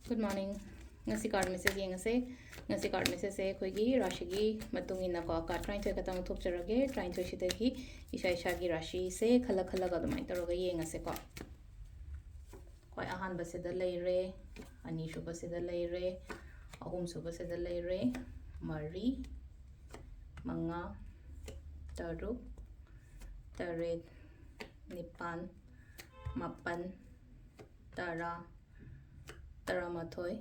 Good morning. Ngasi card message yengase. Ngasi card message se khoi rashi gi matung ina ko card trying to katang thok charage trying to shita gi isha gi rashi se khala khala ga dumai taroga yengase ko. Khoi ahan ba se da leire ani shu ba se da leire ahum su ba se da leire mari manga taru taret nipan mapan tara Taramathoi,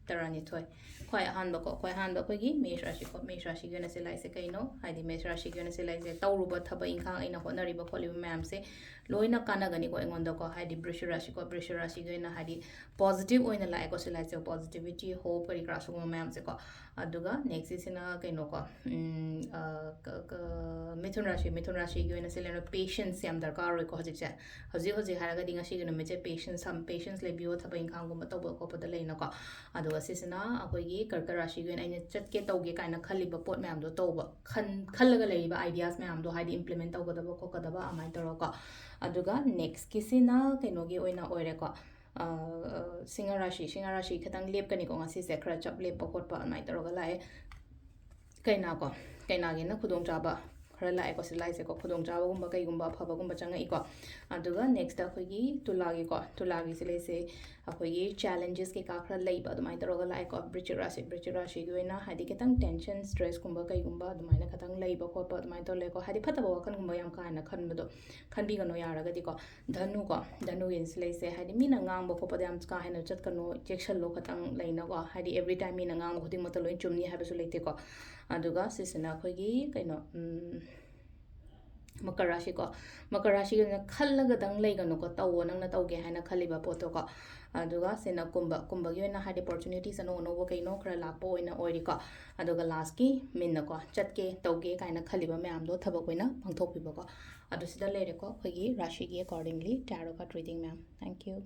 Taranithoi. Quite a handbook, quite handbook, Mesh Rashi gonna say like Sekano, Hadi Mesh Rashi gonna say like the Tauruba Taba Inka in a honorable column, ma'am say, Loina Kanagani going on the go, Hadi Brush Rashi gonna Hadi positive or in a like or select your positivity, hope, or crash of ma'am Seko. Aduga, next is in a Kainoka, Mithun Rashi gonna say patience, Yam the car records it. Hosi Haragadinga, she gonna measure patience, some patience like you Taba Inka, but ko pada leina ko adu asisina akoigi karka rashi gen aina chatke tauge kaina khaliba pot ma'am do tauba khallaga leiba ideas ma'am do haidi implement taugadaba ko kadaba amai taro ko aduga next kisina kenogi oina oire ko singa rashi khatang lep kani ko ngasi se khra chap lep pot pa amai taro ga lai kaina gi na khudong chaba khara lai ko silai se ko khudong chaba gumba kai gumba phaba gumba changa iko aduga next akoigi tulagi silai se akoigi challenges ke ka khara lai ba dumai taroga lai ko bridge rashi gi wena hadi ketang tension stress gumba kai gumba dumai na khatang lai ba ko pa dumai to le ko hadi phata ba kan gumba yam ka na khan do khan bi gano yaraga di ko dhanu in silai se hadi mina ngang ba ko pa yam ka hena chat kano chection lo khatang lai na ko hadi every time mina ngang khuding mata loi chumni ha ba su leite ko aduga sisina akoigi kaino Makarashi ko Makarashi na khallaga dang leigano ko tawo nang na tawge haina khaliba poto ko aduga sena kumba gi na hadi opportunities ano no wo kaino khra lakpo ina oiri ko aduga last ki minna ko chatke tawge kaina khaliba ma'am do thaba koina pangthok piba ko adu sida lere ko khogi rashi gi accordingly tarot card reading ma'am. Thank you.